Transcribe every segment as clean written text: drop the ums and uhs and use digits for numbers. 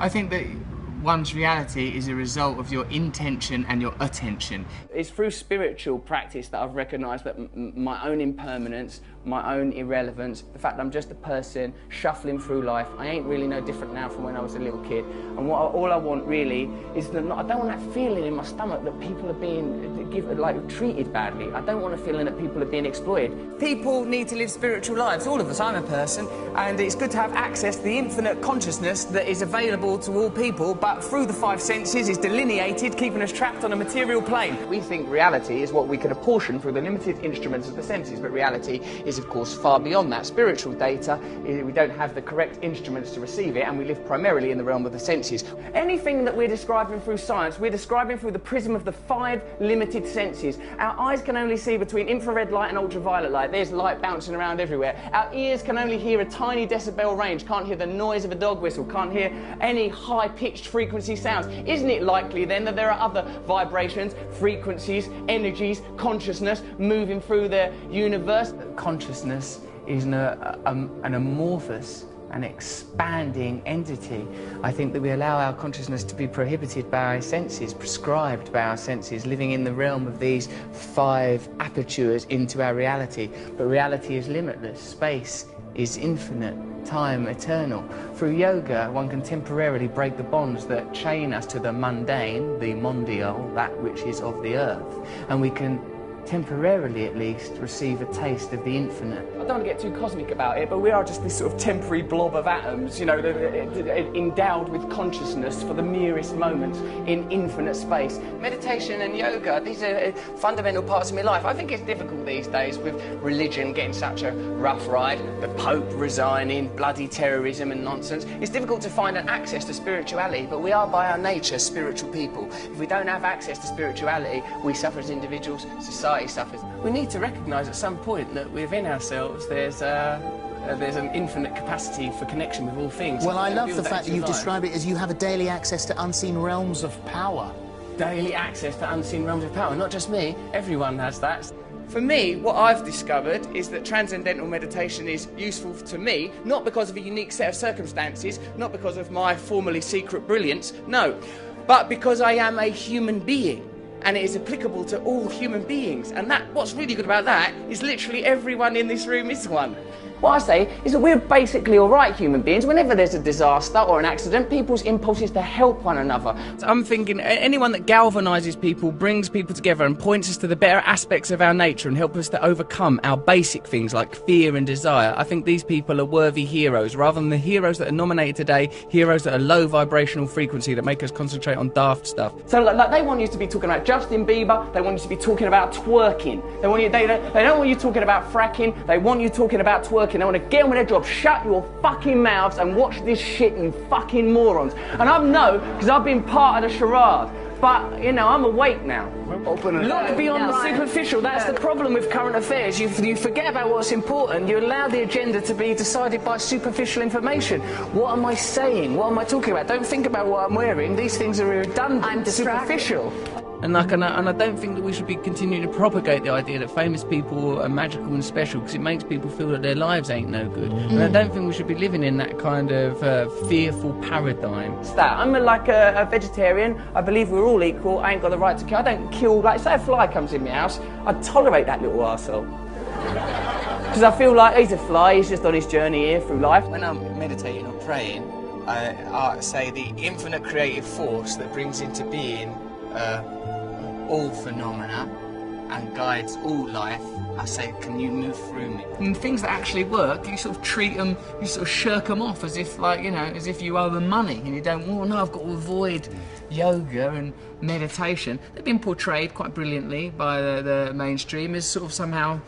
I think that one's reality is a result of your intention and your attention. It's through spiritual practice that I've recognised that my own impermanence, my own irrelevance, the fact that I'm just a person shuffling through life, I ain't really no different now from when I was a little kid. And all I want really is that I don't want that feeling in my stomach that people are being treated badly. I don't want a feeling that people are being exploited. People need to live spiritual lives, all of us. I'm a person, and it's good to have access to the infinite consciousness that is available to all people, but through the five senses is delineated, keeping us trapped on a material plane. We think reality is what we can apportion through the limited instruments of the senses, but reality is of course far beyond that. Spiritual data, we don't have the correct instruments to receive it, and we live primarily in the realm of the senses. Anything that we're describing through science, we're describing through the prism of the five limited senses. Our eyes can only see between infrared light and ultraviolet light. There's light bouncing around everywhere. Our ears can only hear a tiny decibel range, can't hear the noise of a dog whistle, can't hear any high-pitched frequency sounds. Isn't it likely then that there are other vibrations, frequencies, energies, consciousness moving through the universe? Consciousness is an amorphous and expanding entity. I think that we allow our consciousness to be prohibited by our senses, prescribed by our senses, living in the realm of these five apertures into our reality. But reality is limitless, space is infinite, time eternal. Through yoga, one can temporarily break the bonds that chain us to the mundane, the mondial, that which is of the earth, and we can temporarily at least receive a taste of the infinite. I don't want to get too cosmic about it, but we are just this sort of temporary blob of atoms, you know, endowed with consciousness for the merest moments in infinite space. Meditation and yoga, these are fundamental parts of my life. I think it's difficult these days with religion getting such a rough ride, the Pope resigning, bloody terrorism and nonsense. It's difficult to find an access to spirituality, but we are by our nature spiritual people. If we don't have access to spirituality, we suffer as individuals, society suffers. We need to recognise at some point that within ourselves there's an infinite capacity for connection with all things. Well, I love the fact that you've described it as you have a daily access to unseen realms of power. Daily access to unseen realms of power. Not just me, everyone has that. For me, what I've discovered is that transcendental meditation is useful to me, not because of a unique set of circumstances, not because of my formerly secret brilliance, no, but because I am a human being. And it is applicable to all human beings. And what's really good about that is literally everyone in this room is one. What I say is that we're basically all right human beings. Whenever there's a disaster or an accident, people's impulse is to help one another. So I'm thinking anyone that galvanises people, brings people together and points us to the better aspects of our nature and help us to overcome our basic things like fear and desire, I think these people are worthy heroes, rather than the heroes that are nominated today, heroes that are low vibrational frequency that make us concentrate on daft stuff. So like they want you to be talking about Justin Bieber, they want you to be talking about twerking. They don't want you talking about fracking, they want you talking about twerking. They want to get on with their job. Shut your fucking mouths and watch this shit, you fucking morons. And I know, because I've been part of the charade. But, you know, I'm awake now. Look beyond the superficial. That's the problem with current affairs. You forget about what's important. You allow the agenda to be decided by superficial information. What am I saying? What am I talking about? Don't think about what I'm wearing. These things are redundant. I'm superficial. And I don't think that we should be continuing to propagate the idea that famous people are magical and special, because it makes people feel that their lives ain't no good. And I don't think we should be living in that kind of fearful paradigm. It's that. I'm like a vegetarian. I believe we're all equal. I ain't got the right to kill. I don't kill. Like, say a fly comes in my house, I'd tolerate that little arsehole. Because I feel like he's a fly, he's just on his journey here through life. When I'm meditating or praying, I say the infinite creative force that brings into being all phenomena and guides all life, I say, can you move through me? And things that actually work, you sort of treat them, you sort of shirk them off as if, like, you know, as if you owe them money, and you don't, well, no, I've got to avoid yoga and meditation. They've been portrayed quite brilliantly by the mainstream as sort of somehow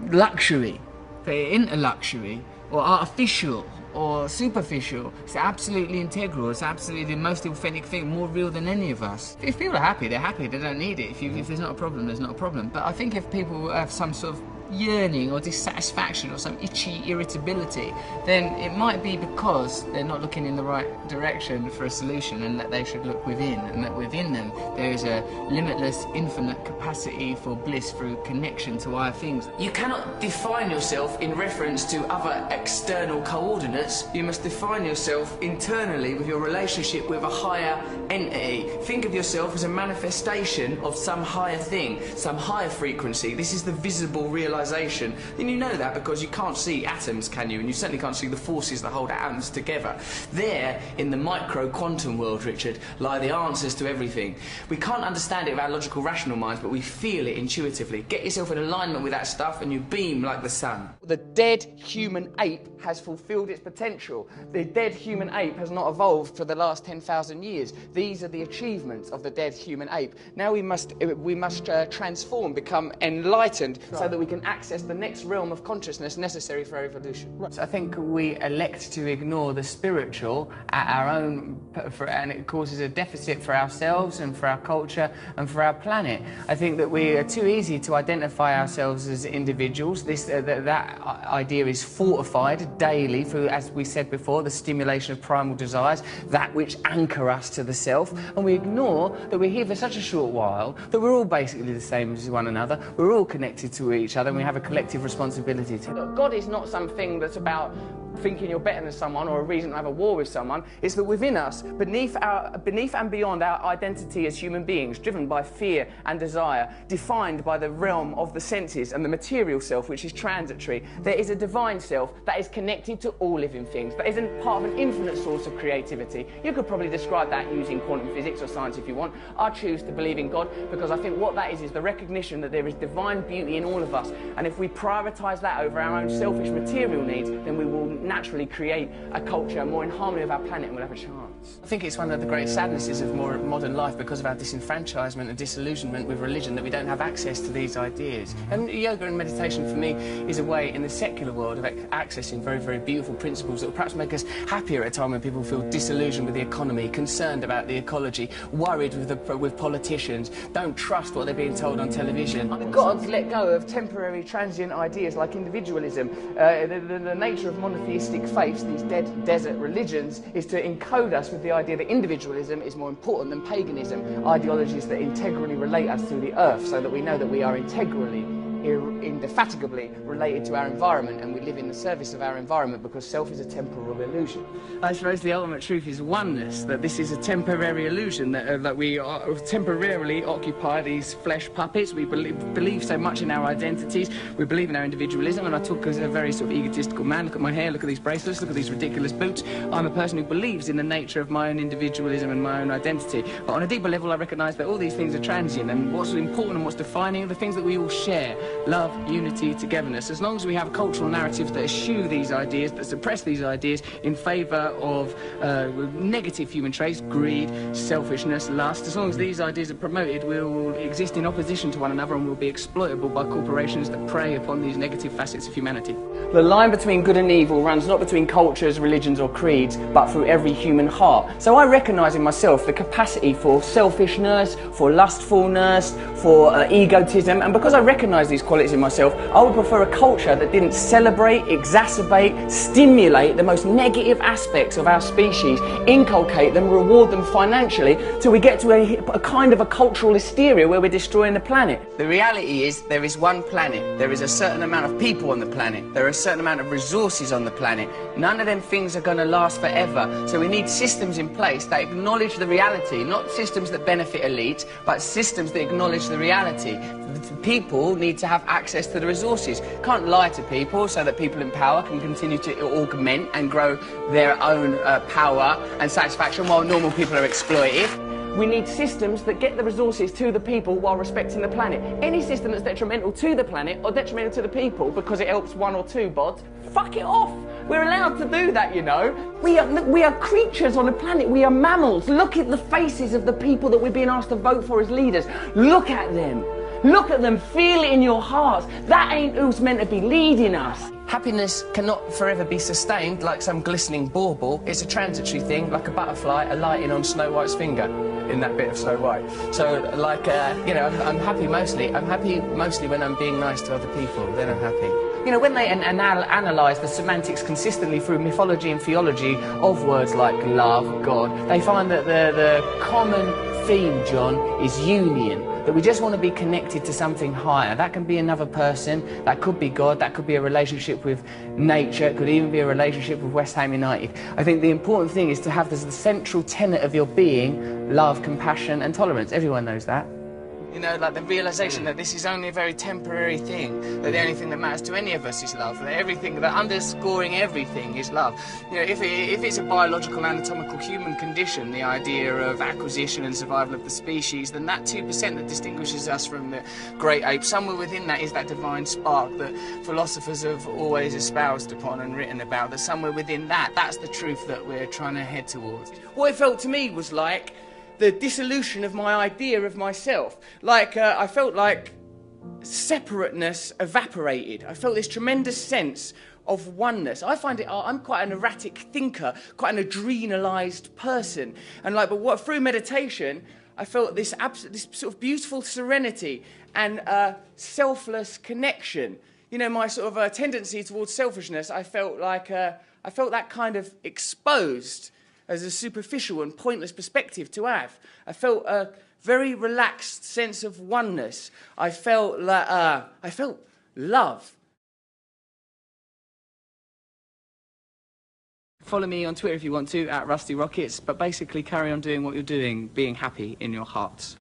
luxury, but into luxury, or artificial, or superficial. It's absolutely integral. It's absolutely the most authentic thing, more real than any of us. If people are happy, they're happy. They don't need it. If there's not a problem, there's not a problem. But I think if people have some sort of yearning or dissatisfaction or some itchy irritability, then it might be because they're not looking in the right direction for a solution, and that they should look within, and that within them there is a limitless, infinite capacity for bliss through connection to higher things. You cannot define yourself in reference to other external coordinates. You must define yourself internally with your relationship with a higher entity. Think of yourself as a manifestation of some higher thing, some higher frequency. This is the visible realization. And you know that because you can't see atoms, can you? And you certainly can't see the forces that hold atoms together. There, in the micro quantum world, Richard, lie the answers to everything. We can't understand it with our logical, rational minds, but we feel it intuitively. Get yourself in alignment with that stuff and you beam like the sun. The dead human ape has fulfilled its potential. The dead human ape has not evolved for the last 10,000 years. These are the achievements of the dead human ape. Now we must transform, become enlightened, so that we can access the next realm of consciousness necessary for our evolution. Right. So I think we elect to ignore the spiritual at our own, and it causes a deficit for ourselves and for our culture and for our planet. I think that we are too easy to identify ourselves as individuals. That idea is fortified daily through, as we said before, the stimulation of primal desires, that which anchor us to the self, and we ignore that we're here for such a short while, that we're all basically the same as one another, we're all connected to each other, and we have a collective responsibility to. Look, God is not something that's about thinking you're better than someone or a reason to have a war with someone. It's that within us, beneath and beyond our identity as human beings, driven by fear and desire, defined by the realm of the senses and the material self, which is transitory, there is a divine self that is connected to all living things, that isn't part of an infinite source of creativity. You could probably describe that using quantum physics or science if you want. I choose to believe in God because I think what that is the recognition that there is divine beauty in all of us, and if we prioritise that over our own selfish material needs, then we will naturally create a culture more in harmony with our planet and we'll have a chance. I think it's one of the great sadnesses of modern life, because of our disenfranchisement and disillusionment with religion, that we don't have access to these ideas. And yoga and meditation for me is a way in the secular world of accessing very, very beautiful principles that will perhaps make us happier at a time when people feel disillusioned with the economy, concerned about the ecology, worried with politicians, don't trust what they're being told on television. We've got to let go of temporary, transient ideas like individualism. The nature of monotheistic faiths, these dead desert religions, is to encode us with the idea that individualism is more important than paganism, ideologies that integrally relate us to the earth, so that we know that we are integrally, indefatigably related to our environment, and we live in the service of our environment because self is a temporal illusion. I suppose the ultimate truth is oneness, that this is a temporary illusion, that we are temporarily occupy these flesh puppets. We believe so much in our identities, we believe in our individualism, and I talk as a very sort of egotistical man. Look at my hair, look at these bracelets, look at these ridiculous boots. I'm a person who believes in the nature of my own individualism and my own identity, but on a deeper level I recognise that all these things are transient, and what's important and what's defining are the things that we all share: love, unity, togetherness. As long as we have cultural narratives that eschew these ideas, that suppress these ideas in favour of negative human traits, greed, selfishness, lust, as long as these ideas are promoted, we will exist in opposition to one another and will be exploitable by corporations that prey upon these negative facets of humanity. The line between good and evil runs not between cultures, religions or creeds, but through every human heart. So I recognise in myself the capacity for selfishness, for lustfulness, for egotism, and because I recognise these qualities in myself, I would prefer a culture that didn't celebrate, exacerbate, stimulate the most negative aspects of our species, inculcate them, reward them financially, till we get to a kind of a cultural hysteria where we're destroying the planet. The reality is there is one planet, there is a certain amount of people on the planet, there are a certain amount of resources on the planet. None of them things are going to last forever, so we need systems in place that acknowledge the reality, not systems that benefit elites, but systems that acknowledge the reality. People need to have access to the resources. Can't lie to people so that people in power can continue to augment and grow their own power and satisfaction while normal people are exploited. We need systems that get the resources to the people while respecting the planet. Any system that's detrimental to the planet or detrimental to the people because it helps one or two bods, fuck it off. We're allowed to do that, you know. We are creatures on a planet. We are mammals. Look at the faces of the people that we're being asked to vote for as leaders. Look at them. Look at them, feel it in your hearts. That ain't who's meant to be leading us. Happiness cannot forever be sustained like some glistening bauble. It's a transitory thing, like a butterfly alighting on Snow White's finger in that bit of Snow White. So, like, you know, I'm happy mostly. I'm happy mostly when I'm being nice to other people. Then I'm happy. You know, when they analyse the semantics consistently through mythology and theology of words like love, God, they find that the common theme, John, is union. That we just want to be connected to something higher. That can be another person, that could be God, that could be a relationship with nature, it could even be a relationship with West Ham United. I think the important thing is to have as the central tenet of your being love, compassion and tolerance. Everyone knows that. You know, like the realisation that this is only a very temporary thing, that the only thing that matters to any of us is love, that everything, that underscoring everything is love. You know, if it's a biological, anatomical human condition, the idea of acquisition and survival of the species, then that 2% that distinguishes us from the great apes, somewhere within that is that divine spark that philosophers have always espoused upon and written about, that somewhere within that, that's the truth that we're trying to head towards. What it felt to me was like the dissolution of my idea of myself. Like, I felt like separateness evaporated. I felt this tremendous sense of oneness. I find it, I'm quite an erratic thinker, quite an adrenalised person. And like, but what, through meditation, I felt this sort of beautiful serenity and selfless connection. You know, my sort of tendency towards selfishness, I felt like, I felt that kind of exposed as a superficial and pointless perspective to have. I felt a very relaxed sense of oneness. I felt love. Follow me on Twitter if you want to, @Rusty Rockets, but basically carry on doing what you're doing, being happy in your hearts.